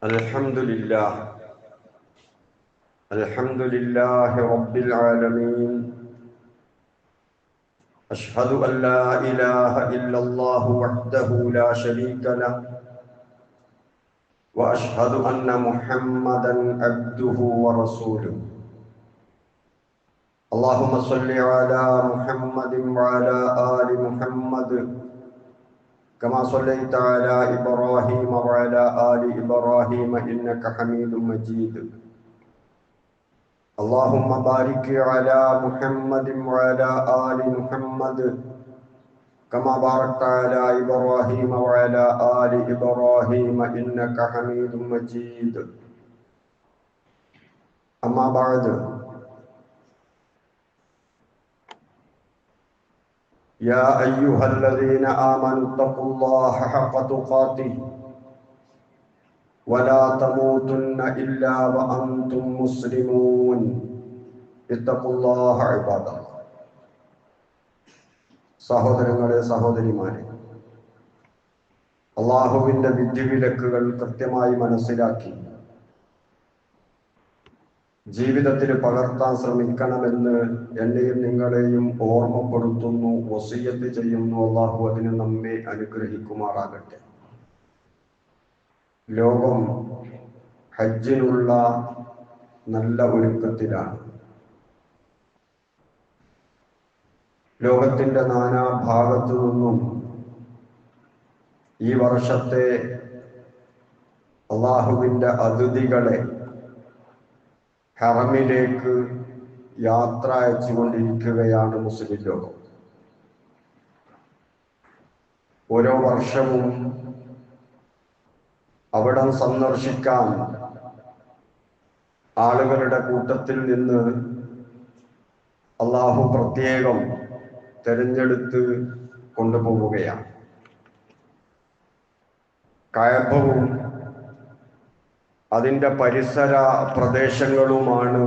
الحمد لله رب العالمين. أشهد أن لا إله إلا الله وحده لا شريك له، وأشهد أن محمدا عبده ورسوله. اللهم صل على محمد وعلى آل محمد كما صليت على إبراهيم وعلى آل إبراهيم إنك حميد مجيد. اللهم بارك على محمد وعلى آل محمد كما باركت على إبراهيم وعلى آل إبراهيم إنك حميد مجيد. أما بعد، يا أيها الذين آمنوا اتقوا الله حق تقاته ولا تموتن إلا وأنتم مسلمون. اتقوا الله عباد الله. സഹോദരങ്ങളെ, സഹോദരിമാരെ, അള്ളാഹുവിന്റെ വിധിവിലക്കുകൾ കൃത്യമായി മനസ്സിലാക്കി ജീവിതത്തിൽ പകർത്താൻ ശ്രമിക്കണമെന്ന് എന്നെയും നിങ്ങളെയും ഓർമ്മപ്പെടുത്തുന്നു, വസിയ്യത്ത് ചെയ്യുന്നു. അള്ളാഹു അതിന് നമ്മെ അനുഗ്രഹിക്കുമാറാകട്ടെ. ലോകം ഹജ്ജിനുള്ള നല്ല ഒരുക്കത്തിലാണ്. ലോകത്തിന്റെ നാനാഭാഗത്തു നിന്നും ഈ വർഷത്തെ അള്ളാഹുവിന്റെ അതിഥികളെ ഹറമിലേക്ക് യാത്ര അയച്ചുകൊണ്ടിരിക്കുകയാണ് മുസ്ലിം ലോകം. ഓരോ വർഷവും അവിടം സന്ദർശിക്കാൻ ആളുകളുടെ കൂട്ടത്തിൽ നിന്ന് അള്ളാഹു പ്രത്യേകം തെരഞ്ഞെടുത്ത് കൊണ്ടുപോവുകയാണ്. കഅബവും അതിൻ്റെ പരിസര പ്രദേശങ്ങളുമാണ്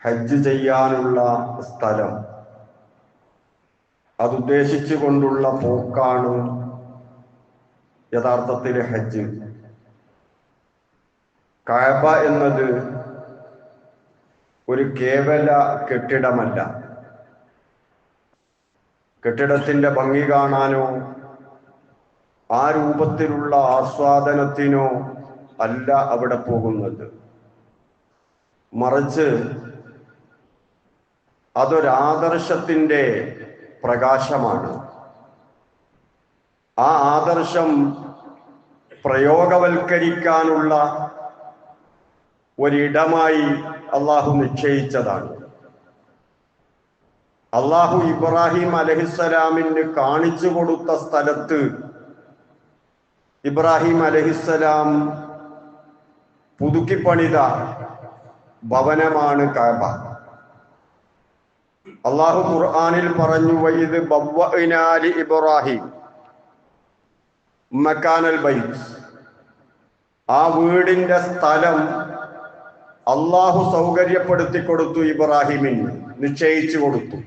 ഹജ്ജ് ചെയ്യാനുള്ള സ്ഥലം. അതുദ്ദേശിച്ചുകൊണ്ടുള്ള പോക്കാണ് യഥാർത്ഥത്തിൽ ഹജ്ജ്. കഅബ എന്നത് ഒരു കേവല കെട്ടിടമല്ല. കെട്ടിടത്തിന്റെ ഭംഗി കാണാനോ ആ രൂപത്തിലുള്ള ആസ്വാദനത്തിനോ അല്ല അവിടെ പോകുന്നത്. മറിച്ച് അതൊരാദർശത്തിന്റെ പ്രകാശമാണ്. ആ ആദർശം പ്രയോഗവൽക്കരിക്കാനുള്ള ഒരിടമായി അള്ളാഹു നിശ്ചയിച്ചതാണ്. അള്ളാഹു ഇബ്രാഹിം അലൈഹിസ്സലാമിന് കാണിച്ചു കൊടുത്ത സ്ഥലത്ത് ഇബ്രാഹിം അലൈഹിസ്സലാം പുതുക്കിപ്പണിത ഭവനമാണ് കഅബ. അള്ളാഹു ഖുർആനിൽ പറഞ്ഞു, വഇദ് ബവ്വഅനാ ലി ഇബ്രാഹിം മകാനൽ ബൈത്ത്. ആ വീടിന്റെ സ്ഥലം അള്ളാഹു സൗകര്യപ്പെടുത്തി കൊടുത്തു, ഇബ്രാഹിമിന് നിശ്ചയിച്ചു കൊടുത്തു.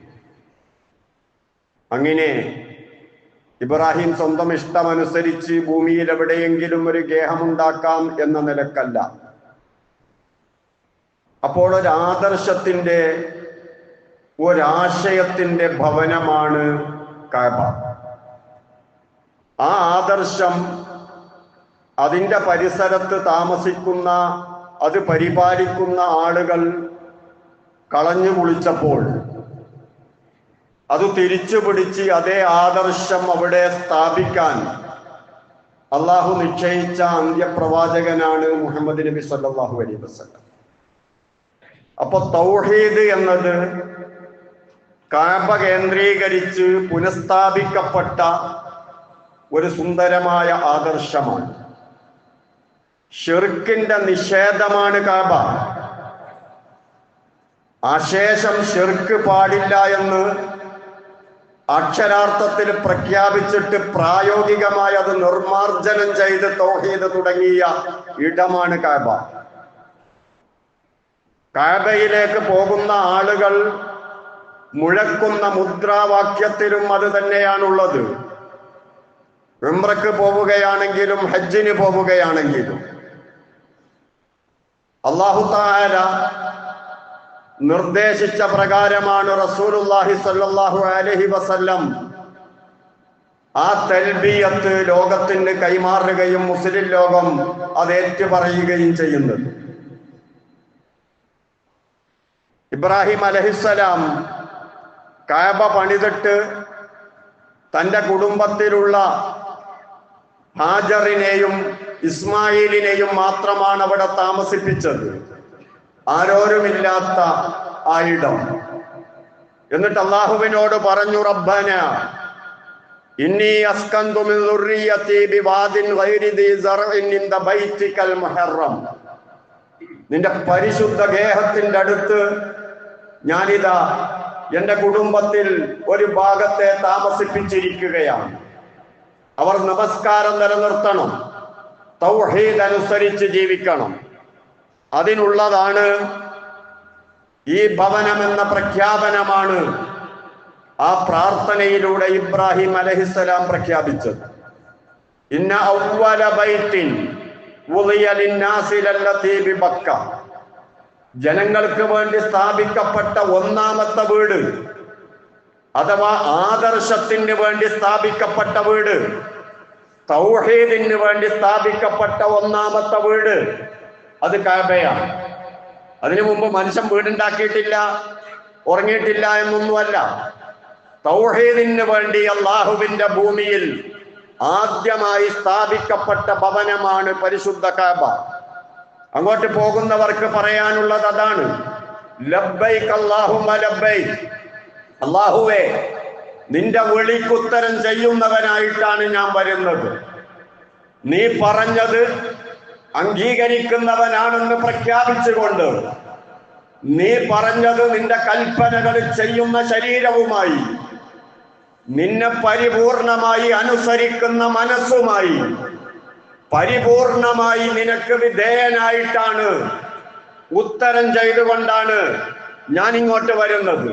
അങ്ങനെ ഇബ്രാഹിം സ്വന്തം ഇഷ്ടമനുസരിച്ച് ഭൂമിയിൽ എവിടെയെങ്കിലും ഒരു ഗേഹമുണ്ടാക്കാം എന്ന നിലക്കല്ല. അപ്പോൾ ഒരാദർശത്തിന്റെ, ഒരാശയത്തിന്റെ ഭവനമാണ് കഅബ. ആ ആദർശം അതിൻ്റെ പരിസരത്ത് താമസിക്കുന്ന, അത് പരിപാലിക്കുന്ന ആളുകൾ കളഞ്ഞു കുളിച്ചപ്പോൾ അത് തിരിച്ചു പിടിച്ച് അതേ ആദർശം അവിടെ സ്ഥാപിക്കാൻ അള്ളാഹു നിശ്ചയിച്ച അന്ത്യപ്രവാചകനാണ് മുഹമ്മദ് നബി സല്ലല്ലാഹു അലൈഹി വസല്ലം. അപ്പൊ തൗഹീദ് എന്നത് കഅബ കേന്ദ്രീകരിച്ച് പുനഃസ്ഥാപിക്കപ്പെട്ട ഒരു സുന്ദരമായ ആദർശമാണ്. ഷിർക്കിന്റെ നിഷേധമാണ് കഅബ. അശേഷം ഷിർക്ക് പാടില്ല എന്ന് അക്ഷരാർത്ഥത്തിൽ പ്രഖ്യാപിച്ചിട്ട് പ്രായോഗികമായി അത് നിർമാർജനം ചെയ്ത് തൗഹീദ് തുടങ്ങിയ ഇടമാണ് കഅബ. കഅബയിലേക്ക് പോകുന്ന ആളുകൾ മുഴക്കുന്ന മുദ്രാവാക്യത്തിലും അത് തന്നെയാണുള്ളത്. ഉംറക്ക് പോവുകയാണെങ്കിലും ഹജ്ജിന് പോവുകയാണെങ്കിലും അല്ലാഹു തആല നിർദ്ദേശിച്ച പ്രകാരമാണ് റസൂലുള്ളാഹി സ്വല്ലല്ലാഹു അലൈഹി വസല്ലം ആ തൽബിയത്ത് ലോകത്തിന് കൈമാറുകയും മുസ്ലിം ലോകം അത് ഏറ്റുപറയുകയും ചെയ്യുന്നത്. ഇബ്രാഹിം അലൈഹിസ്സലാം കഅബ പണിതിട്ട് തൻ്റെ കുടുംബത്തിലുള്ള ഹാജറിനെയും ഇസ്മായിലിനെയും മാത്രമാണ് അവിടെ താമസിപ്പിച്ചത്, ആരോരുമില്ലാത്ത ആ ഇടം. എന്നിട്ട് അല്ലാഹുവിനോട് പറഞ്ഞു, റബ്ബന ഇന്നി അസ്കന്തു മിൻ ദുർരിയതി ബിവാദിൻ ഗൈരി ദി സറഇൻ ഇൻദ ബൈതികൽ മുഹറം. നിന്റെ പരിശുദ്ധ ഗേഹത്തിന്റെ അടുത്ത് ഞാനിതാ എന്റെ കുടുംബത്തിൽ ഒരു ഭാഗത്തെ താമസിപ്പിച്ചിരിക്കുകയാണ്. അവർ നമസ്കാരം നിലനിർത്തണം, തൗഹീദ് അനുസരിച്ച് ജീവിക്കണം. അതിനുള്ളതാണ് ഈ ഭവനമെന്ന പ്രഖ്യാപനമാണ് ആ പ്രാർത്ഥനയിലൂടെ ഇബ്രാഹിം അലൈഹിസ്സലാം പ്രഖ്യാപിച്ചത്. ഇന്ന അവ്വല ബൈത്തിൻ വുളിയ ലിന്നാസി ലല്ലതി ബിബക്ക. ജനങ്ങൾക്ക് വേണ്ടി സ്ഥാപിക്കപ്പെട്ട ഒന്നാമത്തെ വീട് അഥവാ ആദർശത്തിന് വേണ്ടി സ്ഥാപിക്കപ്പെട്ട വീട്, തൗഹീദിന് വേണ്ടി സ്ഥാപിക്കപ്പെട്ട ഒന്നാമത്തെ വീട് അത് കഅബയാണ്. അതിനു മുമ്പ് മനുഷ്യൻ വീടുണ്ടാക്കിയിട്ടില്ല, ഉറങ്ങിയിട്ടില്ല എന്നൊന്നുമല്ല. തൗഹീദിന് വേണ്ടി അല്ലാഹുവിന്റെ ഭൂമിയിൽ ആദ്യമായി സ്ഥാപിക്കപ്പെട്ട ഭവനമാണ് പരിശുദ്ധ കഅബ. അങ്ങോട്ട് പോകുന്നവർക്ക് പറയാനുള്ളത് അതാണ്, ലബ്ബൈക് അല്ലാഹുമ്മ ലബ്ബൈക്. അല്ലാഹുവേ, നിന്റെ വിളിക്കുത്തരം ചെയ്യുന്നവനായിട്ടാണ് ഞാൻ വരുന്നത്. നീ പറഞ്ഞത് അംഗീകരിക്കുന്നവനാണെന്ന് പ്രഖ്യാപിച്ചുകൊണ്ട്, നീ പറഞ്ഞത് നിന്റെ കൽപ്പനകൾ ചെയ്യുന്ന ശരീരവുമായി, നിന്നെ പരിപൂർണമായി അനുസരിക്കുന്ന മനസ്സുമായി, പരിപൂർണമായി നിനക്ക് വിധേയനായിട്ടാണ്, ഉത്തരം ചെയ്തുകൊണ്ടാണ് ഞാൻ ഇങ്ങോട്ട് വരുന്നത്.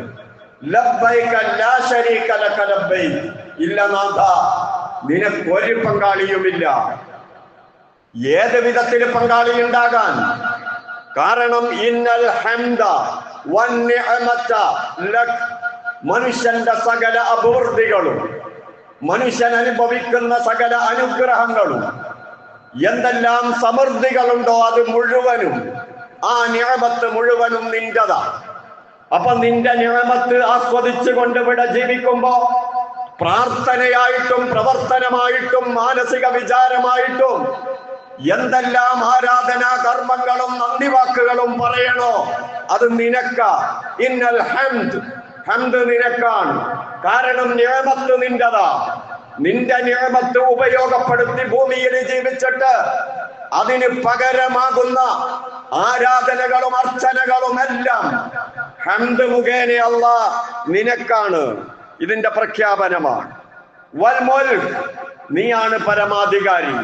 ലബ്ബൈക ലാ ശരീക ലക ലബ്ബൈക്. ഇല്ല നാഥ, നിനക്കൊരു പങ്കാളിയുമില്ല. ഏത് വിധത്തിൽ പങ്കാളി ഉണ്ടാകാൻ? കാരണം ഇന്നൽ ഹംദ വന്നിഅമത ലക്. മനുഷ്യന്റെ സകല അഭിവൃദ്ധികളും, മനുഷ്യൻ അനുഭവിക്കുന്ന സകല അനുഗ്രഹങ്ങളും, എന്തെല്ലാം സമൃദ്ധികളുണ്ടോ അത് മുഴുവനും, ആ നിഅമത്ത് മുഴുവനും നിന്റെതാ. അപ്പൊ നിന്റെ നിഅമത്ത് ആസ്വദിച്ചുകൊണ്ട് ഇവിടെ ജീവിക്കുമ്പോ പ്രാർത്ഥനയായിട്ടും പ്രവർത്തനമായിട്ടും മാനസിക വിചാരമായിട്ടും എന്തെല്ലാം ആരാധനാ കർമ്മങ്ങളും നന്ദി വാക്കുകളും പറയണോ അത് നിനക്ക. ഇന്നൽ ഹംദ്, ഹംദ് നിനക്കാണ്. കാരണം നിഅമത്ത് നിന്റെതാ. നിന്റെ നിഅമത്ത് ഉപയോഗപ്പെടുത്തി ഭൂമിയിൽ ജീവിച്ചിട്ട് അതിന് പകരമാകുന്ന ആരാധനകളും അർച്ചനകളും എല്ലാം ഹംദ് മുഖേന അല്ലാഹ് നിനക്കാണ്. ഇതിന്റെ പ്രഖ്യാപനമാണ്. വൽ മുൽക്ക്, നീയാണ് പരമാധികാരി,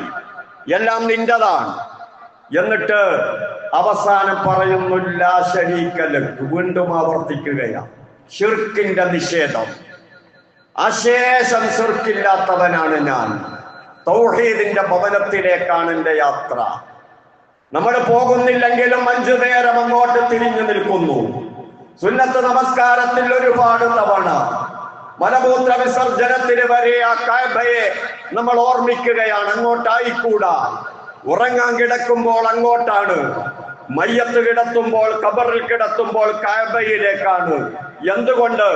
എല്ലാം നിന്റെതാണ്. എന്നിട്ട് അവസാനം പറയുന്നു ലാ ശരീക ലക്. വീണ്ടും ആവർത്തിക്കുകയാണ് ശിർക്കിന്റെ നിഷേധം. അശേഷം ശിർക്കില്ലാത്തവനാണ് ഞാൻ. തൗഹീദിന്റെ ഭവനത്തിലേക്കാണ് എന്റെ യാത്ര. നമ്മൾ പോകുന്നില്ലെങ്കിലും 5 നേരം അങ്ങോട്ട് തിരിഞ്ഞു നിൽക്കുന്നു. സുന്നത്ത് നമസ്കാരത്തിൽ ഒരുപാട് തവണ, മലമൂത്ര വിസർജനത്തിന് വരെ ആ കഅബയെ നമ്മൾ ഓർമ്മിക്കുകയാണ്. അങ്ങോട്ടായിക്കൂടാ. ഉറങ്ങാൻ കിടക്കുമ്പോൾ അങ്ങോട്ടാണ്, മയ്യത്ത് കിടത്തുമ്പോൾ, ഖബറിൽ കിടത്തുമ്പോൾ കഅബയിലേക്കാണ്. എന്തുകൊണ്ട്?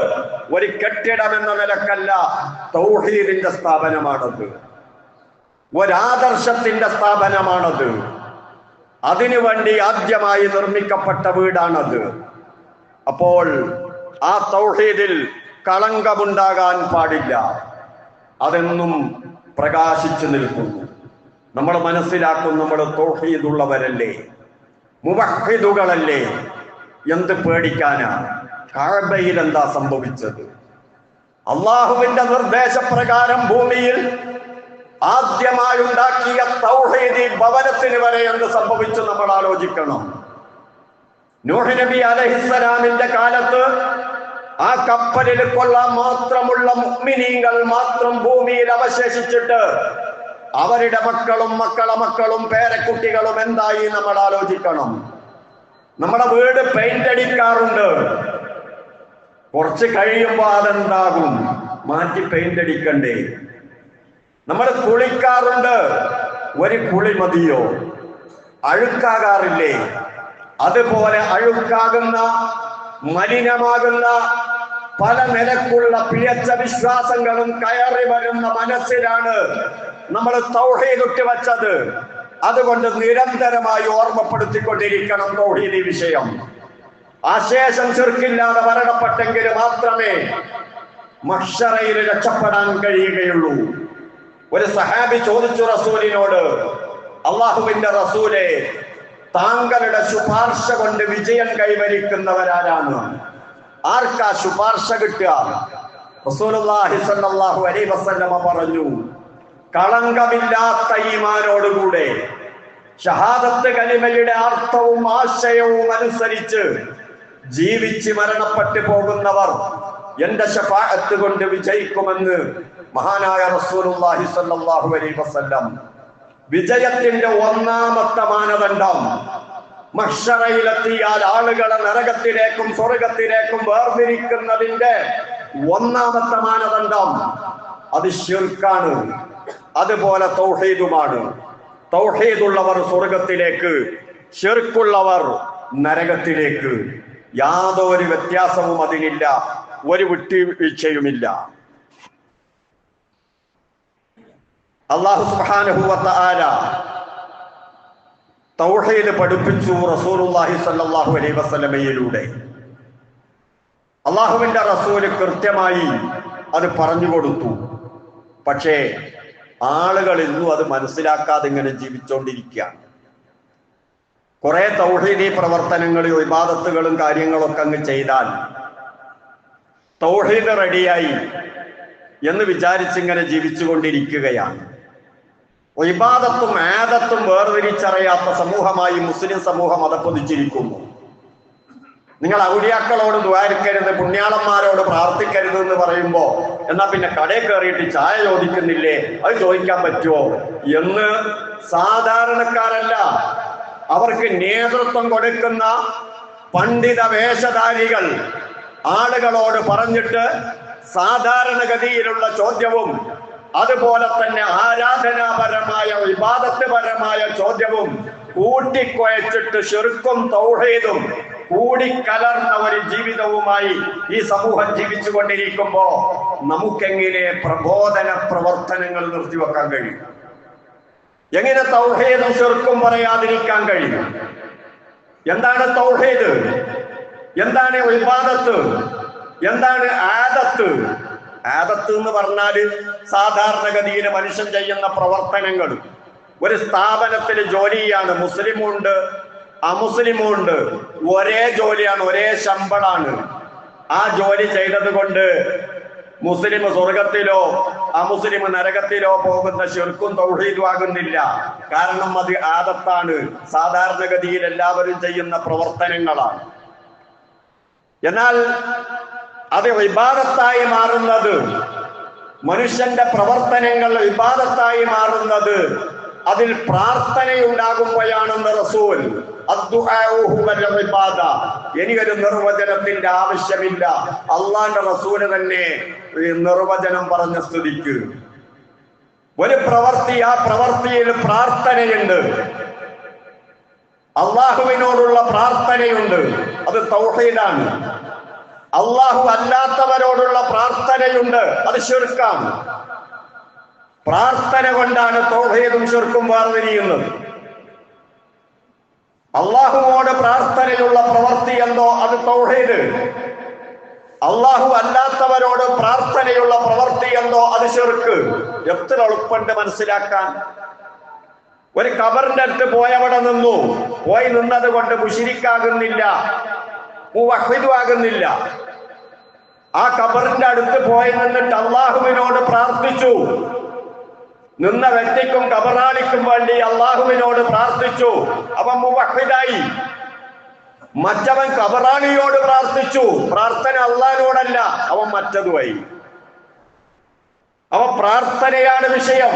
ഒരു കെട്ടിടം എന്ന നിലക്കല്ല, തൗഹീദിന്റെ സ്ഥാപനമാണത്, ഒരാദർശത്തിന്റെ സ്ഥാപനമാണത്. അതിനുവേണ്ടി ആദ്യമായി നിർമ്മിക്കപ്പെട്ട വീടാണത്. അപ്പോൾ ആ തൗഹീദിൽ കളങ്കമുണ്ടാകാൻ പാടില്ല. അതെന്നും പ്രകാശിച്ചു നിൽക്കുന്നു. നമ്മൾ മനസ്സിലാക്കും, നമ്മൾ തൗഹീദുള്ളവരല്ലേ, മുവഹ്ഹിദുകളല്ലേ, എന്ത് പേടിക്കാനാ? കഅബയിൽ എന്താ സംഭവിച്ചത്? അള്ളാഹുവിന്റെ നിർദ്ദേശപ്രകാരം ഭൂമിയിൽ ആദ്യമായി ഉണ്ടാക്കിയ തൗഹീദി ഭവനത്തിന് വരെ എന്ത് സംഭവിച്ചു നമ്മൾ ആലോചിക്കണം. നൂഹ് നബി അലൈഹിസ്സലാമിന്റെ കാലത്ത് ആ കപ്പലിൽ കൊള്ളാൻ മാത്രമുള്ള മുഅ്മിനീങ്ങൾ മാത്രം ഭൂമിയിൽ അവശേഷിച്ചിട്ട് അവരുടെ മക്കളും മക്കളും പേരക്കുട്ടികളും എന്തായി നമ്മൾ ആലോചിക്കണം. നമ്മുടെ വീട് പെയിന്റ് അടിക്കാറുണ്ട്, കുറച്ച് കഴിയുമ്പോ അതെന്താകും, മാറ്റി പെയിന്റ് അടിക്കണ്ടേ. നമ്മൾ കുളിക്കാറുണ്ട്, ഒരു കുളി മതിയോ? അഴുക്കാകാറില്ലേ? അതുപോലെ അഴുക്കാകുന്ന മലിനമാകുന്ന പല നിലക്കുള്ള പിഴച്ച വിശ്വാസങ്ങളും കയറി വരുന്ന മനസ്സിലാണ് നമ്മൾ തൗഹീദ് ഇട്ടുവച്ചത്. അതുകൊണ്ട് നിരന്തരമായി ഓർമ്മപ്പെടുത്തിക്കൊണ്ടിരിക്കണം തൗഹീദി വിഷയം. അശേഷം ശിർക്കില്ലാതെ മരണപ്പെട്ടെങ്കിൽ മാത്രമേ മഹ്ശറയിൽ രക്ഷപ്പെടാൻ കഴിയുകയുള്ളൂ. ഒരു സഹാബി ചോദിച്ചു റസൂലിനോട്, അള്ളാഹുവിന്റെ റസൂലെ, താങ്കളുടെ ശുപാർശ കൊണ്ട് വിജയം കൈവരിക്കുന്നവരാരാണ്? ആർക്കാ ശുപാർശ കിട്ടുക? റസൂലുള്ളാഹി സ്വല്ലല്ലാഹു അലൈഹി വസല്ലമ പറഞ്ഞു, കളങ്കമില്ലാത്ത ഈമാനോടുകൂടെ ഷഹാദത്ത് കലിമയുടെ അർത്ഥവും ആശയവും അനുസരിച്ച് ജീവിച്ച് മരണപ്പെട്ടു പോകുന്നവർ എന്റെ ശഫാഅത്ത് കൊണ്ട് വിജയിക്കുമെന്ന് മഹാനായ റസൂലുള്ളാഹി സ്വല്ലല്ലാഹു അലൈഹി വസല്ലം. വിജയത്തിന്റെ ഒന്നാമത്തെ മാനദണ്ഡം, മഹ്ശറയിലെത്തിയാൽ ആളുകളെ നരകത്തിലേക്കും സ്വർഗത്തിലേക്കും വേർതിരിക്കുന്നതിന്റെ ഒന്നാമത്തെ മാനദണ്ഡം അത് ശിർക്കാണ്. അതുപോലെ തൗഹീദുമാണ്. തൗഹീദുള്ളവർ സ്വർഗത്തിലേക്ക്, ശിർക്കുള്ളവർ നരകത്തിലേക്ക്. യാതൊരു വ്യത്യാസവും അതിനില്ല, ഒരു വിട്ടുവീഴ്ചയുമില്ല. അല്ലാഹു സുബ്ഹാനഹു വ തആല തൗഹീദ് പഠിപ്പിച്ചു റസൂലുള്ളാഹി സ്വല്ലല്ലാഹു അലൈഹി വസല്ലമയിലൂടെ. അള്ളാഹുവിന്റെ റസൂല് കൃത്യമായി അത് പറഞ്ഞു കൊടുത്തു. പക്ഷേ ആളുകൾ ഇന്നും അത് മനസ്സിലാക്കാതെ ഇങ്ങനെ ജീവിച്ചുകൊണ്ടിരിക്കുകയാണ്. കുറെ തൗഹീദി പ്രവർത്തനങ്ങളും ഇബാദത്തുകളും കാര്യങ്ങളൊക്കെ അങ്ങ് ചെയ്താൽ തൗഹീദ് റെഡിയായി എന്ന് വിചാരിച്ചിങ്ങനെ ജീവിച്ചുകൊണ്ടിരിക്കുകയാണ്. ഇബാദത്തും ആദത്തും വേർതിരിച്ചറിയാത്ത സമൂഹമായി മുസ്ലിം സമൂഹം അതപ്പൊതിച്ചിരിക്കുന്നു. നിങ്ങൾ ഔലിയാക്കളോട് ദ്വാരിക്കരുത്, പുണ്യാളന്മാരോട് പ്രാർത്ഥിക്കരുത് എന്ന് പറയുമ്പോ എന്നാ പിന്നെ കടയിൽ കയറിയിട്ട് ചായ ചോദിക്കുന്നില്ലേ, അത് ചോദിക്കാൻ പറ്റുമോ എന്ന് സാധാരണക്കാരല്ല, അവർക്ക് നേതൃത്വം കൊടുക്കുന്ന പണ്ഡിത വേഷധാരികൾ ആളുകളോട് പറഞ്ഞിട്ട് സാധാരണഗതിയിലുള്ള ചോദ്യവും അതുപോലെ തന്നെ ആരാധനാപരമായ വിവാദത്വപരമായ ചോദ്യവും കൂട്ടിക്കുഴച്ചിട്ട് ശിർക്കും തൗഹീദും കൂടിക്കലർന്ന ഒരു ജീവിതവുമായി ഈ സമൂഹം ജീവിച്ചു കൊണ്ടിരിക്കുമ്പോ നമുക്കെങ്ങനെ പ്രബോധന പ്രവർത്തനങ്ങൾ നിർത്തിവെക്കാൻ കഴിയും? എങ്ങനെ തൗഹീദും ശിർക്കും പറയാതിരിക്കാൻ കഴിയും? എന്താണ് തൗഹീദ്? എന്താണ് ഇബാദത്ത്? എന്താണ് ആദത്ത്? ആദത്ത് എന്ന് പറഞ്ഞാല് സാധാരണഗതിയിൽ മനുഷ്യൻ ചെയ്യുന്ന പ്രവർത്തനങ്ങൾ. ഒരു സ്ഥാപനത്തിൽ ജോലിയാണ്, മുസ്ലിമുണ്ട് അമുസ്ലിമുണ്ട്, ഒരേ ജോലിയാണ്, ഒരേ ശമ്പളാണ്. ആ ജോലി ചെയ്തത് കൊണ്ട് മുസ്ലിം സ്വർഗത്തിലോ അമുസ്ലിം നരകത്തിലോ പോകുന്ന ശിർക്കും തൗഹീദും ആകുന്നില്ല. കാരണം അത് ആദത്താണ്, സാധാരണഗതിയിൽ എല്ലാവരും ചെയ്യുന്ന പ്രവർത്തനങ്ങളാണ്. എന്നാൽ അത് ഇബാദത്തായി മാറുന്നത്, മനുഷ്യന്റെ പ്രവർത്തനങ്ങൾ ഇബാദത്തായി മാറുന്നത് അതിൽ പ്രാർത്ഥനയുണ്ടാകുമ്പോഴാണെന്ന് റസൂൽ. എനിക്കൊരു നിർവചനത്തിന്റെ ആവശ്യമില്ല, അള്ളാന്റെ റസൂല് തന്നെ നിർവചനം പറഞ്ഞ സ്ഥിതിക്ക് ഒരു പ്രവൃത്തി, ആ പ്രവൃത്തിയിൽ പ്രാർത്ഥനയുണ്ട്, അള്ളാഹുവിനോടുള്ള പ്രാർത്ഥനയുണ്ട്, അത് തൗഹീദാണ്. അള്ളാഹു അല്ലാത്തവരോടുള്ള പ്രാർത്ഥനയുണ്ട്, അത് ശിർക്കാണ്. പ്രാർത്ഥന കൊണ്ടാണ് തൗഹീദും ശിർക്കും വേർതിരിയുന്നത്. അള്ളാഹുവോട് പ്രാർത്ഥനയുള്ള പ്രവൃത്തി എന്തോ അത് തൗഹീദ്, അള്ളാഹു അല്ലാത്തവരോട് പ്രാർത്ഥനയുള്ള പ്രവൃത്തി എന്തോ അത് ശിർക്ക്. എത്ര എളുപ്പമുണ്ട് മനസ്സിലാക്കാൻ. ഒരു ഖബറിന്റെ അടുത്ത് പോയവിടെ നിന്നു, പോയി നിന്നത് കൊണ്ട് മുശ്രിക്കാകുന്നില്ല, മുവഹ്ഹിദുമാകുന്നില്ല. ആ ഖബറിന്റെ അടുത്ത് പോയി നിന്നിട്ട് അള്ളാഹുവിനോട് പ്രാർത്ഥിച്ചു. നിന്ന വ്യക്തിക്കും ഖബറാളിക്കും വേണ്ടി അള്ളാഹുവിനോട് പ്രാർത്ഥിച്ചു, അവൻ മുവഹ്ഹിദായി. മറ്റവൻ കബറാളിയോട് പ്രാർത്ഥിച്ചു, പ്രാർത്ഥന അള്ളാഹിനോടല്ല, അവൻ മറ്റതുമായി. അവ പ്രാർത്ഥനയാണ് വിഷയം.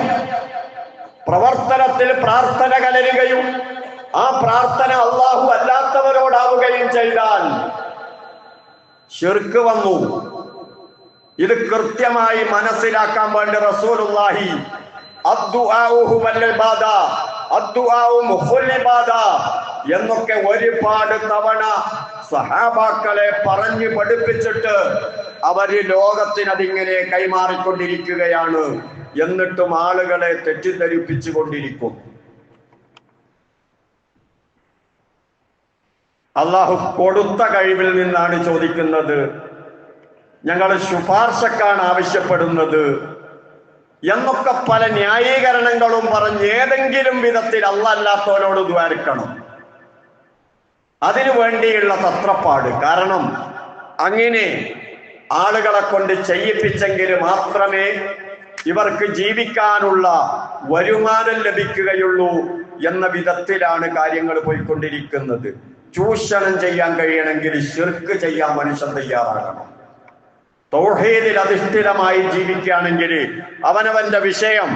പ്രവർത്തനത്തിൽ പ്രാർത്ഥന കലരുകയും ആ പ്രാർത്ഥന അള്ളാഹു അല്ലാത്തവരോടാവുകയും ചെയ്താൽ ശിർക്ക് വന്നു. ഇത് കൃത്യമായി മനസ്സിലാക്കാൻ വേണ്ടി റസൂലുള്ളാഹി അദ്ദുആഉ ഹുവൽ ഇബാദ, അദ്ദുആഉ മുഖുൽ ഇബാദ എന്നൊക്കെ ഒരുപാട് തവണ സഹാബാക്കളെ പറഞ്ഞു പഠിപ്പിച്ചിട്ട് അവര് ലോകത്തിനതിങ്ങനെ കൈമാറിക്കൊണ്ടിരിക്കുകയാണ്. എന്നിട്ടും ആളുകളെ തെറ്റിദ്ധരിപ്പിച്ചു കൊണ്ടിരിക്കും. അള്ളാഹു കൊടുത്ത കഴിവിൽ നിന്നാണ് ചോദിക്കുന്നത്, ഞങ്ങൾ ശുപാർശക്കാണ് ആവശ്യപ്പെടുന്നത് എന്നൊക്കെ പല ന്യായീകരണങ്ങളും പറഞ്ഞ് ഏതെങ്കിലും വിധത്തിൽ അല്ലാത്തവരോട് ദ്വാരിക്കണം. അതിനു വേണ്ടിയുള്ള തത്രപ്പാട്. കാരണം അങ്ങനെ ആളുകളെ കൊണ്ട് ചെയ്യിപ്പിച്ചെങ്കിൽ മാത്രമേ ഇവർക്ക് ജീവിക്കാനുള്ള വരുമാനം ലഭിക്കുകയുള്ളൂ എന്ന വിധത്തിലാണ് കാര്യങ്ങൾ പോയിക്കൊണ്ടിരിക്കുന്നത്. ചൂഷണം ചെയ്യാൻ കഴിയണമെങ്കിൽ ശിർക്ക് ചെയ്യാൻ മനുഷ്യൻ തയ്യാറാകണം. തൗഹീദിൽ അധിഷ്ഠിതമായി ജീവിക്കുകയാണെങ്കിൽ അവനവന്റെ വിഷയം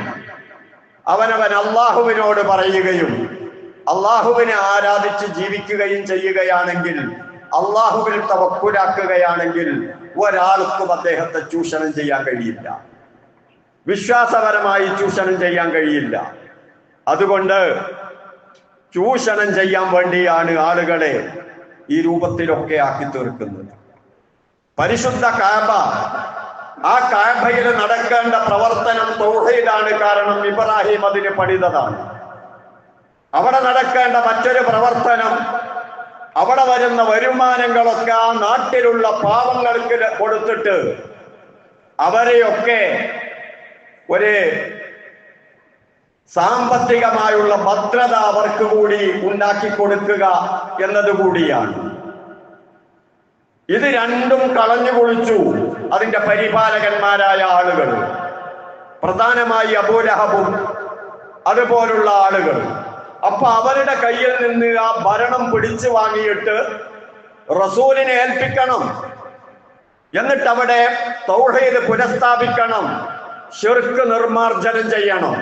അവനവൻ അള്ളാഹുവിനോട് പറയുകയും അള്ളാഹുവിനെ ആരാധിച്ച് ജീവിക്കുകയും ചെയ്യുകയാണെങ്കിൽ, അള്ളാഹുവിൽ തവക്കുലാക്കുകയാണെങ്കിൽ ഒരാൾക്കും അദ്ദേഹത്തെ ചൂഷണം ചെയ്യാൻ കഴിയില്ല. വിശ്വാസപരമായി ചൂഷണം ചെയ്യാൻ കഴിയില്ല. അതുകൊണ്ട് ചൂഷണം ചെയ്യാൻ വേണ്ടിയാണ് ആളുകളെ ഈ രൂപത്തിലൊക്കെ ആക്കി തീർക്കുന്നത്. പരിശുദ്ധ കഅബ, ആ കഅബയിൽ നടക്കേണ്ട പ്രവർത്തനം തൗഹീദാണ്. കാരണം ഇബ്രാഹിം അതിന് പണിതതാണ്. അവിടെ നടക്കേണ്ട മറ്റൊരു പ്രവർത്തനം, അവിടെ വരുന്ന വരുമാനങ്ങളൊക്കെ ആ നാട്ടിലുള്ള പാവങ്ങൾക്ക് കൊടുത്തിട്ട് അവരെയൊക്കെ ഒരു സാമ്പത്തികമായുള്ള ഭദ്രത അവർക്ക് കൂടി ഉണ്ടാക്കി കൊടുക്കുക എന്നതുകൂടിയാണ്. ഇത് രണ്ടും കളഞ്ഞു കുളിച്ചു അതിന്റെ പരിപാലകന്മാരായ ആളുകൾ, പ്രധാനമായി അബൂലഹബും അതുപോലുള്ള ആളുകൾ. അപ്പൊ അവരുടെ കയ്യിൽ നിന്ന് ആ ഭരണം പിടിച്ചു വാങ്ങിയിട്ട് റസൂലിനെ ഏൽപ്പിക്കണം. എന്നിട്ട് അവിടെ തൗഹീദ് പുനഃസ്ഥാപിക്കണം, ശിർക്ക് നിർമാർജനം ചെയ്യണം.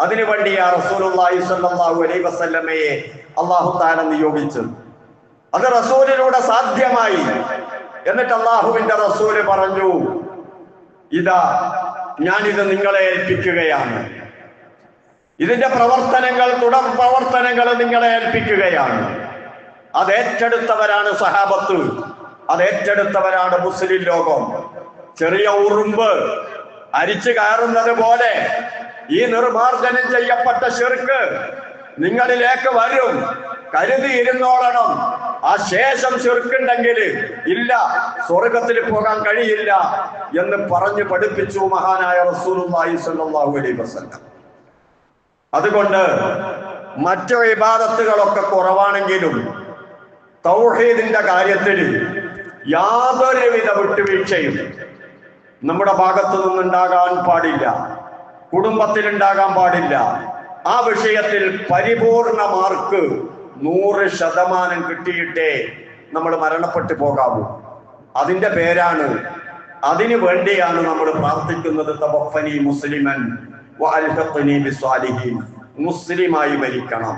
അതിനുവേണ്ടിയാ റസൂലുള്ളാഹി സ്വല്ലല്ലാഹു അലൈഹി വസല്ലമയെ അല്ലാഹു തആല നിയോഗിച്ചത്. അത് റസൂലിലൂടെ സാധ്യമായി. എന്നിട്ട് അള്ളാഹുവിന്റെ റസൂല് പറഞ്ഞു, ഇതാ ഞാനിത് നിങ്ങളെ ഏൽപ്പിക്കുകയാണ്, ഇതിന്റെ പ്രവർത്തനങ്ങൾ, തുടർ പ്രവർത്തനങ്ങൾ നിങ്ങളെ ഏൽപ്പിക്കുകയാണ്. അത് ഏറ്റെടുത്തവരാണ് സഹാബത്ത്, അത് ഏറ്റെടുത്തവരാണ് മുസ്ലിം ലോകം. ചെറിയ ഉറുമ്പ് അരിച്ചു കയറുന്നത് പോലെ ഈ നിർമാർജനം ചെയ്യപ്പെട്ട ശിർക്ക് നിങ്ങളിലേക്ക് വരും, കരുതിയിരുന്നോളണം. ആ ശേഷം ശിർക്കുണ്ടെങ്കിൽ ഇല്ല, സ്വർഗത്തിൽ പോകാൻ കഴിയില്ല എന്ന് പറഞ്ഞു പഠിപ്പിച്ചു മഹാനായ റസൂലുള്ളാഹി സ്വല്ലല്ലാഹു അലൈഹി വസല്ലം. അതുകൊണ്ട് മറ്റു ഇബാദത്തുകളൊക്കെ കുറവാണെങ്കിലും തൗഹീദിന്റെ കാര്യത്തിൽ യാതൊരുവിധ വിട്ടുവീഴ്ചയും നമ്മുടെ ഭാഗത്തു നിന്നുണ്ടാകാൻ പാടില്ല, കുടുംബത്തിലുണ്ടാകാൻ പാടില്ല. ആ വിഷയത്തിൽ പരിപൂർണ മാർക്ക് 100% കിട്ടിയിട്ടേ നമ്മൾ മരണപ്പെട്ടു പോകാവൂ. അതിന്റെ പേരാണ്, അതിനു വേണ്ടിയാണ് നമ്മൾ പ്രാർത്ഥിക്കുന്നത്, തവഫനി മുസ്ലിമൻ വഅൽഹിഖ്നി ബിസ്സാലിഹീൻ. മുസ്ലിമായി മരിക്കണം,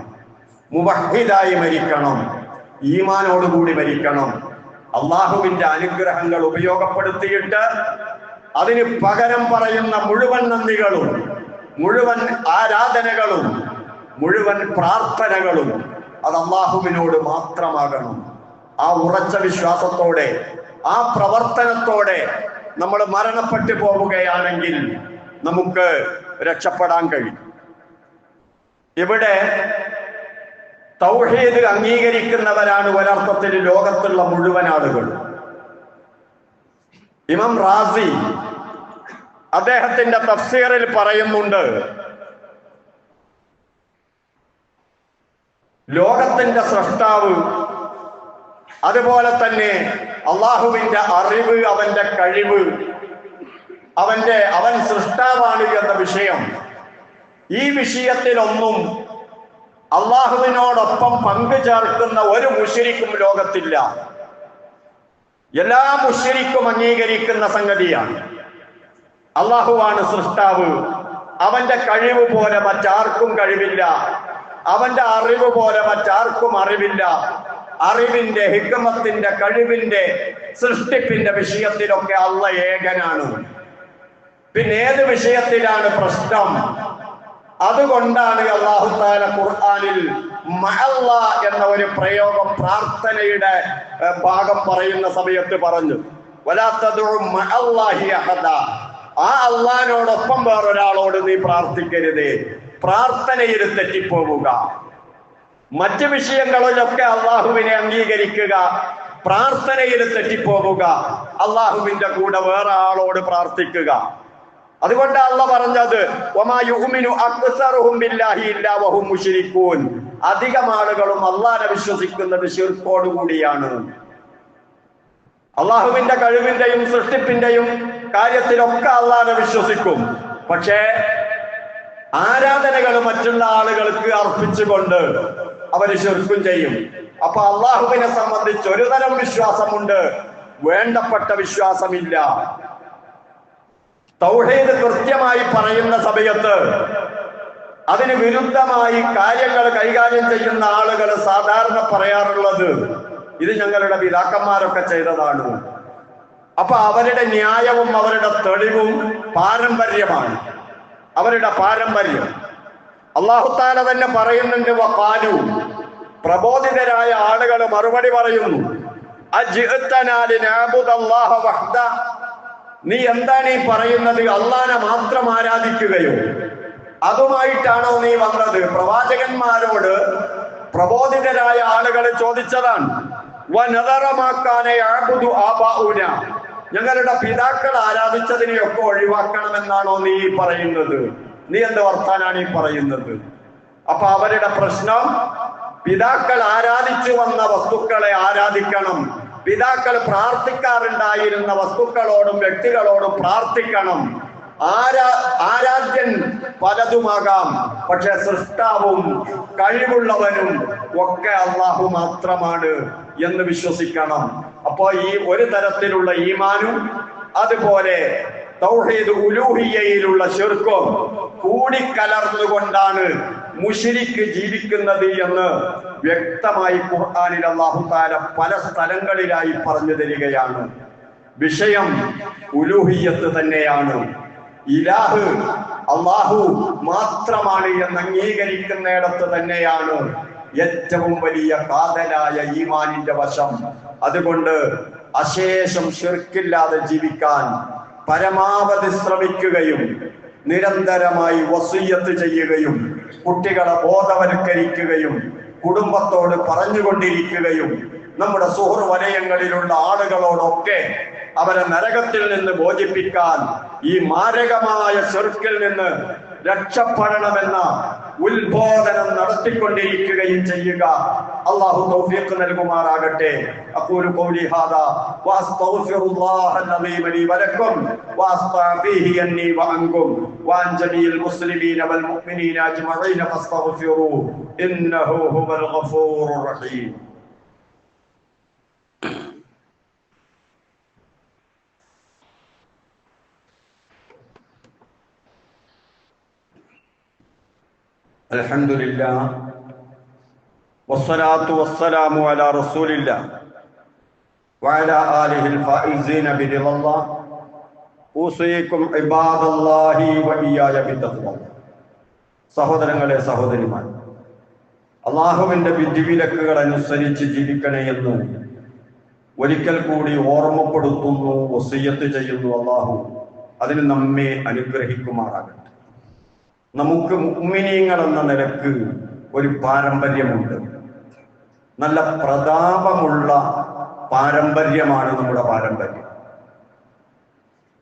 മുവഹ്ഹിദായി മരിക്കണം, ഈമാനോടുകൂടി മരിക്കണം. അള്ളാഹുവിന്റെ അനുഗ്രഹങ്ങൾ ഉപയോഗപ്പെടുത്തിയിട്ട് അതിന് പകരം പറയുന്ന മുഴുവൻ നന്ദികളും, മുഴുവൻ ആരാധനകളും, മുഴുവൻ പ്രാർത്ഥനകളും അത് അള്ളാഹുവിനോട് മാത്രമാകണം. ആ ഉറച്ച വിശ്വാസത്തോടെ, ആ പ്രവർത്തനത്തോടെ നമ്മൾ മരണപ്പെട്ടു പോവുകയാണെങ്കിൽ നമുക്ക് രക്ഷപ്പെടാൻ കഴിയും. ഇവിടെ തൗഹീദ് അംഗീകരിക്കുന്നവരാണ് ഒരർത്ഥത്തിൽ ലോകത്തുള്ള മുഴുവൻ ആളുകൾ. ഇമാം റാസി അദ്ദേഹത്തിന്റെ തഫ്സീറിൽ പറയുന്നുണ്ട്, ലോകത്തിന്റെ സൃഷ്ടാവ്, അതുപോലെ തന്നെ അള്ളാഹുവിന്റെ അറിവ്, അവന്റെ കഴിവ്, അവൻ സൃഷ്ടാവാണ് എന്ന വിഷയം, ഈ വിഷയത്തിലൊന്നും അള്ളാഹുവിനോടൊപ്പം പങ്കു ചേർക്കുന്ന ഒരു മുശ്രിക്കും ലോകത്തില്ല. എല്ലാ മുശ്രിക്കും അംഗീകരിക്കുന്ന സംഗതിയാണ്. അള്ളാഹുവാണ് സൃഷ്ടാവ്. അവന്റെ കഴിവ് പോലെ മറ്റാർക്കും കഴിവില്ല. അവന്റെ അറിവ് പോലെ മറ്റാർക്കും അറിവില്ല. അറിവിന്റെ, ഹിക്മത്തിന്റെ, കഴിവിന്റെ, സൃഷ്ടിപ്പിന്റെ വിഷയത്തിലൊക്കെ അള്ളാഹ് ഏകനാണ്. പിന്നെ ഏത് വിഷയത്തിലാണ് പ്രശ്നം? അതുകൊണ്ടാണ് അല്ലാഹു തആല ഖുർആനിൽ മഅല്ലാ എന്ന ഒരു പ്രയോഗം പ്രാർത്ഥനയുടെ ഭാഗം പറയുന്ന സമയത്ത് പറഞ്ഞു. വലാ തദ്ഉ മഅല്ലാഹി അഹദ. ആ അള്ളാഹിനോടൊപ്പം വേറൊരാളോട് നീ പ്രാർത്ഥിക്കരുത്. പ്രാർത്ഥനയിൽ തെറ്റിപ്പോവുക. മറ്റ് വിഷയങ്ങളിലൊക്കെ അള്ളാഹുവിനെ അംഗീകരിക്കുക, പ്രാർത്ഥനയിൽ തെറ്റിപ്പോവുക, അള്ളാഹുവിന്റെ കൂടെ വേറെ ആളോട് പ്രാർത്ഥിക്കുക. അതുകൊണ്ട് അള്ളാഹ് പറഞ്ഞത് വമാ യുഅ്മിനു അക്സറുഹും ബില്ലാഹി ഇല്ലാ വഹും മുശ്രികൂൻ. അധികം ആളുകളും അള്ളാഹനെ വിശ്വസിക്കുന്നത് ശിർക്കോട് കൂടിയാണ്. അള്ളാഹുവിന്റെ കഴിവിന്റെയും സൃഷ്ടിപ്പിന്റെയും കാര്യത്തിലൊക്കെ അള്ളാഹനെ വിശ്വസിക്കും. പക്ഷേ ആരാധനകൾ മറ്റുള്ള ആളുകൾക്ക് അർപ്പിച്ചുകൊണ്ട് അവര് ശിർക്കും ചെയ്യും. അപ്പൊ അള്ളാഹുവിനെ സംബന്ധിച്ച് ഒരു തരം വിശ്വാസമുണ്ട്, വേണ്ടപ്പെട്ട വിശ്വാസമില്ല. തൗഹീദ് കൃത്യമായി പറയുന്ന സമയത്ത് അതിന് വിരുദ്ധമായി കാര്യങ്ങൾ കൈകാര്യം ചെയ്യുന്ന ആളുകൾ സാധാരണ പറയാറുള്ളത് ഇത് ഞങ്ങളുടെ പിതാക്കന്മാരൊക്കെ ചെയ്തതാണ്. അപ്പൊ അവരുടെ ന്യായവും അവരുടെ തെളിവും പാരമ്പര്യമാണ്, അവരുടെ പാരമ്പര്യം. അല്ലാഹു തആല തന്നെ പറയുന്നുണ്ട്, വഖാലു, പ്രബോധിതരായ ആളുകൾ മറുപടി പറയുന്നു, അജ്ഇതനാ ലിനഅബുദല്ലാഹ വഹ്ദ. നീ എന്താണ് ഈ പറയുന്നത്? അള്ളാഹനെ മാത്രം ആരാധിക്കുകയോ? അതുമായിട്ടാണോ നീ വന്നത്? പ്രവാചകന്മാരോട് പ്രബോധിതരായ ആളുകൾ ചോദിച്ചതാണ്. ഞങ്ങളുടെ പിതാക്കൾ ആരാധിച്ചതിനെയൊക്കെ ഒഴിവാക്കണമെന്നാണോ നീ പറയുന്നത്? നീ എന്ത് വർത്താനാണ് ഈ പറയുന്നത്? അപ്പൊ അവരുടെ പ്രശ്നം, പിതാക്കൾ ആരാധിച്ചു വന്ന വസ്തുക്കളെ ആരാധിക്കണം, പിതാക്കൾ പ്രാർത്ഥിക്കാറുണ്ടായിരുന്ന വസ്തുക്കളോടും വ്യക്തികളോടും പ്രാർത്ഥിക്കണം. ആരാധ്യൻ പലതുമാകാം, പക്ഷെ സൃഷ്ടാവും കഴിവുള്ളവനും ഒക്കെ അള്ളാഹു മാത്രമാണ് എന്ന് വിശ്വസിക്കണം. അപ്പോ ഈ ഒരു തരത്തിലുള്ള ഈമാനും അതുപോലെ തൗഹീദ് ഉലൂഹിയ്യയിലുള്ള ശിർക്കും കൂടിക്കലർന്നുകൊണ്ടാണ് മുശ്രിക്ക് ജീവിക്കുന്നത് എന്ന് വ്യക്തമായി ഖുർആനിൽ അല്ലാഹു തആല പല സ്ഥലങ്ങളിലായി പറഞ്ഞു തരികയാണ്. വിഷയം ഉലൂഹിയ്യത്ത് തന്നെയാണ്. ഇലാഹ് അല്ലാഹു മാത്രമാണ് എന്ന് അംഗീകരിക്കുന്നിടത്ത് തന്നെയാണ് ഏറ്റവും വലിയ കാതലായ ഈമാനിന്റെ വശം. അതുകൊണ്ട് അശേഷം ശിർക്കില്ലാതെ ജീവിക്കാൻ പരമാവധി ശ്രമിക്കുകയും നിരന്തരമായി വസിയ്യത്ത് ചെയ്യുകയും കുട്ടികളെ ബോധവൽക്കരിക്കുകയും കുടുംബത്തോട് പറഞ്ഞുകൊണ്ടിരിക്കുകയും നമ്മുടെ സുഹൃത്ത് വലയങ്ങളിലുള്ള ആളുകളോടൊക്കെ അവരെ നരകത്തിൽ നിന്ന് മോചിപ്പിക്കാൻ, ഈ മാരകമായ ശിർക്കിൽ നിന്ന് രക്ഷപ്പെടണമെന്ന ഉത്ബോധനം നടത്തിക്കൊണ്ടിരിക്കുകയും ചെയ്യുക. അല്ലാഹു തൗഫീഖ് നൽകുമാറാകട്ടെ. അഖൂലു ഖൗലി ഹാദാ വഅസ്തഗ്ഫിറുല്ലാഹൽ അലീമ ലി വലക്കും വഅസ്തഗ്ഫിഹി അന്നി വഅൻകും വഅൻ ജമീഇൽ മുസ്ലിമീന വൽ മുഅ്മിനീന അജ്മഈന ഫസ്തഗ്ഫിറൂ ഇന്നഹു ഹുവൽ ഗഫൂറുർ റഹീം. അൽഹംദുലില്ലാഹ് വസ്സലാത്തു വസ്സലാമു അലാ റസൂലില്ലാഹ് വഅലാ ആലിഹിൽ ഫായിസീന ബിറിളല്ലാഹ് ഊസീകും ഇബാദല്ലാഹി വഇയ്യായ ബിത്തഖ്വല്ലാഹ്. സഹോദരങ്ങളെ, സഹോദരിമാർ, അല്ലാഹുവിന്റെ വിധിവിലക്കുകൾ അനുസരിച്ച് ജീവിക്കണേ എന്ന് ഒരിക്കൽ കൂടി ഓർമ്മപ്പെടുത്തുന്നു, വസിയ്യത്ത് ചെയ്യുന്നു. അല്ലാഹു അതിന് നമ്മെ അനുഗ്രഹിക്കുമാറാകട്ടെ. നമുക്ക് മുഅ്മിനീങ്ങൾ എന്ന നിലക്ക് ഒരു പാരമ്പര്യമുണ്ട്. നല്ല പ്രതാപമുള്ള പാരമ്പര്യമാണ് നമ്മുടെ പാരമ്പര്യം.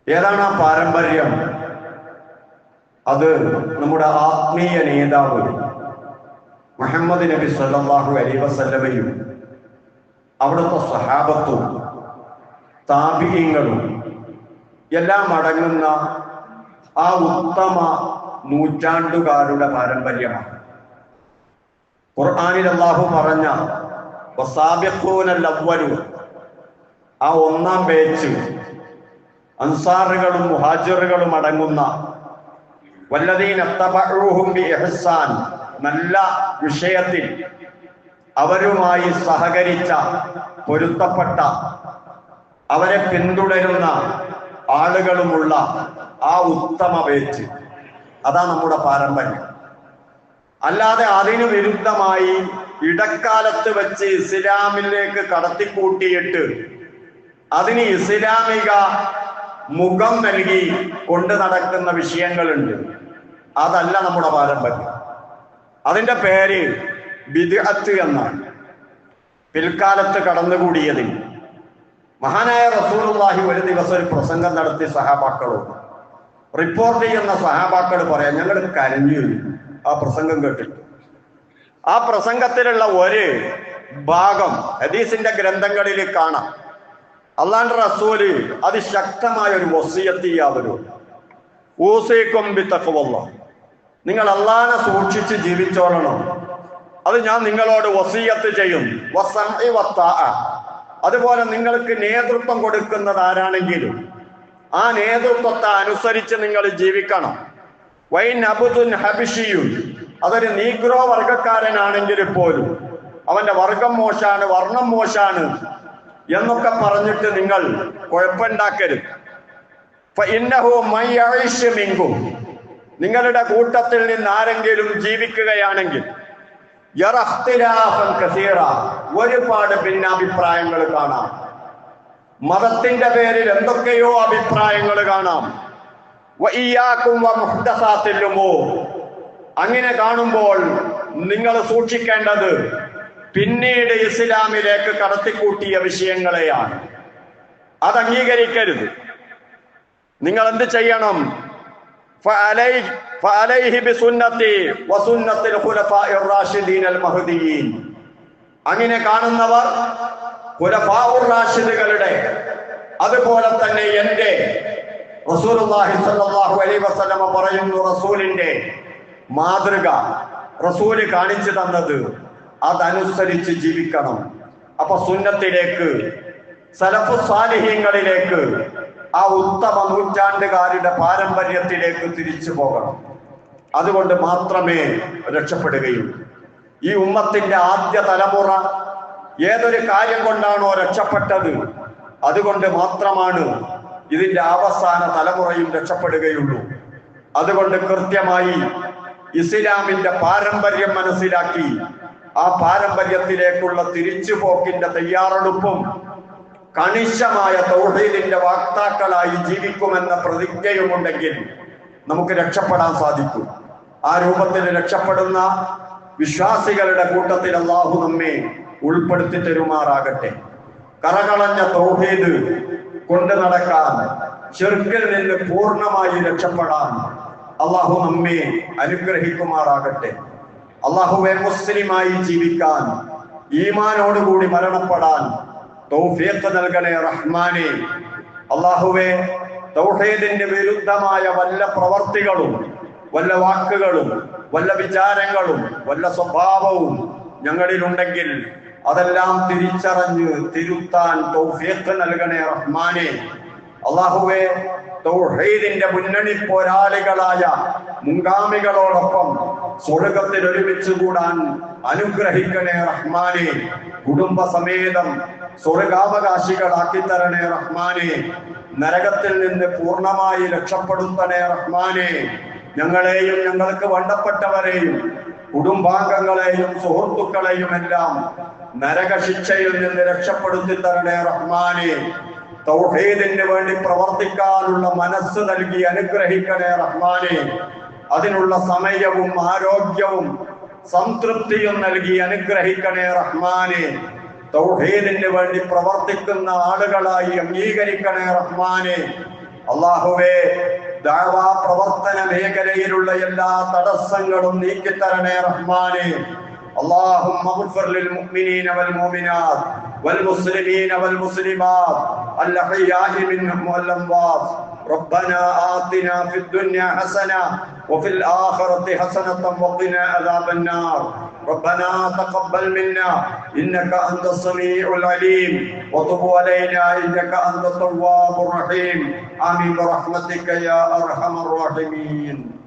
ഏതാണ് ആ പാരമ്പര്യം? അത് നമ്മുടെ ആത്മീയ നേതാവ് മുഹമ്മദ് നബി സല്ലല്ലാഹു അലൈഹി വസല്ലമയും അവിടുത്തെ സഹാബത്തും താബിഈങ്ങളും എല്ലാം അടങ്ങുന്ന ആ ഉത്തമ നൂറ്റാണ്ടുകാരുടെ പാരമ്പര്യമാണ്. ഖുർആനിൽ അല്ലാഹു പറഞ്ഞ വസാബിഖൂനൽ അവ്വലൂൻ, ആ ഒന്നാം ബാച്ച് അൻസാറുകളും മുഹാജിറുകളും അടങ്ങുന്ന വല്ലദീന തബഊഹും ബിഇഹ്സാൻ, നല്ല വിഷയത്തിൽ അവരുമായി സഹകരിച്ച, പൊരുത്തപ്പെട്ട, അവരെ പിന്തുടരുന്ന ആളുകളുമുള്ള ആ ഉത്തമ ബാച്ച്, അതാ നമ്മുടെ പാരമ്പര്യം. അല്ലാതെ അതിനു വിരുദ്ധമായി ഇടക്കാലത്ത് വെച്ച് ഇസ്ലാമിലേക്ക് കടത്തിക്കൂട്ടിയിട്ട് അതിന് ഇസ്ലാമിക മുഖം നൽകി കൊണ്ടു നടക്കുന്ന വിഷയങ്ങളുണ്ട്. അതല്ല നമ്മുടെ പാരമ്പര്യം. അതിന്റെ പേര് ബിദ്അത്ത് എന്നാണ്. പിൽക്കാലത്ത് കടന്നുകൂടിയതിന് മഹാനായ റസൂലുള്ളാഹി ഒരു ദിവസം ഒരു പ്രസംഗം നടത്തി സഹാബാക്കളോട്. റിപ്പോർട്ട് ചെയ്യുന്ന സഹാബാക്കൾ പറയാം, ഞങ്ങൾ കരഞ്ഞു ആ പ്രസംഗം കേട്ടിട്ട്. ആ പ്രസംഗത്തിലുള്ള ഒരു ഭാഗം ഹദീസിന്റെ ഗ്രന്ഥങ്ങളിൽ കാണാം. അള്ളാഹുവിന്റെ റസൂല് അതിശക്തമായ ഒരു വസിയത്ത് ചെയ്യാവരോട്, ഊസീക്കും ബിത്തഖ്വല്ലാഹ്, നിങ്ങൾ അള്ളാഹിനെ സൂക്ഷിച്ച് ജീവിച്ചോളണം, അത് ഞാൻ നിങ്ങളോട് വസിയത്ത് ചെയ്യും. വസ്സംഇ വത്താഅ, അതുപോലെ നിങ്ങൾക്ക് നേതൃത്വം കൊടുക്കുന്നത് ആരാണെങ്കിലും ആ നേതൃത്വത്തെ അനുസരിച്ച് നിങ്ങൾ ജീവിക്കണം. വൈൻ അബ്ദുൻ ഹബിഷിയും, അതൊരു നീഗ്രോ വർഗക്കാരനാണെങ്കിൽ പോലും അവന്റെ വർഗം മോശാണ്, വർണ്ണം മോശാണ് എന്നൊക്കെ പറഞ്ഞിട്ട് നിങ്ങൾ കുഴപ്പമുണ്ടാക്കരുത്. ഫഇന്നഹു മൻ യഈശ് മിൻകും, നിങ്ങളുടെ കൂട്ടത്തിൽ നിന്ന് ആരെങ്കിലും ജീവിക്കുകയാണെങ്കിൽ യറ ഇഖ്തിലാഫൻ കസീറ, ഒരുപാട് ഭിന്നാഭിപ്രായങ്ങൾ കാണാം. മതത്തിന്റെ പേരിൽ എന്തൊക്കെയോ അഭിപ്രായങ്ങൾ കാണാം. വഇയ്യാകും വമുഹ്ദസാത്തിൽ ഉമൂർ, അങ്ങനെ കാണുമ്പോൾ നിങ്ങൾ സൂക്ഷിക്കേണ്ടത് പിന്നീട് ഇസ്ലാമിലേക്ക് കടത്തിക്കൂട്ടിയ വിഷയങ്ങളെയാണ്. അത് അംഗീകരിക്കരുത്. നിങ്ങൾ എന്ത് ചെയ്യണം? ഫഅലൈഹി ബിസുന്നതി വസുന്നത്തിൽ ഖുലഫാഇർ റാഷിദീൻ മഹ്ദിയീൻ, അങ്ങനെ കാണുന്നവർ ഖുലഫാഉർ റാഷിദുകളുടെ, അതുപോലെ തന്നെ എൻ്റെ റസൂലുള്ളാഹി സ്വല്ലല്ലാഹു അലൈഹി വസല്ലമ പറയുന്നു, റസൂലിന്റെ മാതൃക, റസൂല് കാണിച്ചു തന്നത് അതനുസരിച്ച് ജീവിക്കണം. അപ്പൊ സുന്നത്തിലേക്ക്, സലഫു സാലിഹീങ്ങളിലേക്ക്, ആ ഉത്തമ നൂറ്റാണ്ടുകാരുടെ പാരമ്പര്യത്തിലേക്ക് തിരിച്ചു പോകണം. അതുകൊണ്ട് മാത്രമേ രക്ഷപ്പെടുകയുള്ളൂ. ഈ ഉമ്മത്തിന്റെ ആദ്യ തലമുറ ഏതൊരു കാര്യം കൊണ്ടാണോ രക്ഷപ്പെട്ടത്, അതുകൊണ്ട് മാത്രമാണ് ഇതിന്റെ അവസാന തലമുറയും രക്ഷപ്പെടുകയുള്ളൂ. അതുകൊണ്ട് കൃത്യമായി ഇസ്ലാമിന്റെ പാരമ്പര്യം മനസ്സിലാക്കി ആ പാരമ്പര്യത്തിലേക്കുള്ള തിരിച്ചുപോക്കിന്റെ തയ്യാറെടുപ്പും കണിശമായ തൗഹീദിന്റെ വാക്താക്കളായി ജീവിക്കുമെന്ന പ്രതിജ്ഞയുമുണ്ടെങ്കിൽ നമുക്ക് രക്ഷപ്പെടാൻ സാധിക്കും. ആ രൂപത്തിൽ രക്ഷപ്പെടുന്ന വിശ്വാസികളുടെ കൂട്ടത്തിൽ അല്ലാഹു നമ്മെ ഉൾപ്പെടുത്തി തരുമാറാകട്ടെ. കറകളഞ്ഞ തൗഹീദ് കൊണ്ടു നടക്കാൻ, ശിർക്കിൽ നിന്ന് പൂർണ്ണമായി രക്ഷപ്പെടാൻ അല്ലാഹു നമ്മെ അനുഗ്രഹിക്കുമാറാകട്ടെ. അല്ലാഹുവേ, മുസ്ലിമായി ജീവിക്കാൻ, ഈമാനോടുകൂടി മരണപ്പെടാൻ തൗഫീഖ് നൽകണേ റഹ്മാനേ. അല്ലാഹുവേ, തൗഹീദിന്റെ വിരുദ്ധമായ വല്ല പ്രവർത്തികളും, വല്ല വാക്കുകളും, വല്ല വിചാരങ്ങളും, വല്ല സ്വഭാവവും ഞങ്ങളിലുണ്ടെങ്കിൽ അതെല്ലാം തിരിച്ചറിഞ്ഞ് തിരുത്താൻ തൗഫീഖ് നൽകണേ റഹ്മാനേ. അല്ലാഹുവേ, തൗഹീദിന്റെ മുന്നണി പോരാളികളായ മുൻഗാമികളോടൊപ്പം സ്വർഗത്തിൽ ഒരുമിച്ച് കൂടാൻ അനുഗ്രഹിക്കണേ റഹ്മാനേ. കുടുംബസമേതം സ്വർഗാവകാശികളാക്കി തരണേ റഹ്മാനേ. നരകത്തിൽ നിന്ന് പൂർണ്ണമായി രക്ഷപ്പെടുത്തണേ റഹ്മാനേ. ഞങ്ങളെയും ഞങ്ങൾക്ക് വേണ്ടപ്പെട്ടവരെയും കുടുംബാംഗങ്ങളെയും സുഹൃത്തുക്കളെയും എല്ലാം നരകശിക്ഷയിൽ നിന്ന് രക്ഷപ്പെടുത്തി തരണേ റഹ്മാനേ. തൗഹീദിന് വേണ്ടി പ്രവർത്തിക്കാനുള്ള മനസ്സ് നൽകി അനുഗ്രഹിക്കണേ റഹ്മാനേ. അതിനുള്ള സമയവും ആരോഗ്യവും സംതൃപ്തിയും നൽകി അനുഗ്രഹിക്കണേ റഹ്മാനേ. തൗഹീദിന് വേണ്ടി പ്രവർത്തിക്കുന്ന ആളുകളായി അംഗീകരിക്കണേ റഹ്മാനേ. അല്ലാഹുവേ, ദഅവാ പ്രവർത്തന മേഖലയിലുള്ള എല്ലാ തടസ്സങ്ങളും നീക്കിത്തരണേ റഹ്മാനേ. اللهم اغفر للمؤمنين والمؤمنات والمسلمين والمسلمات الأحياء منهم والأموات. ربنا آتنا في الدنيا حسنة وفي الآخرة حسنة وقنا عذاب النار ربنا تقبل منا إنك أنت السميع العليم وتب علينا إنك أنت التواب الرحيم آمين برحمتك يا أرحم الراحمين.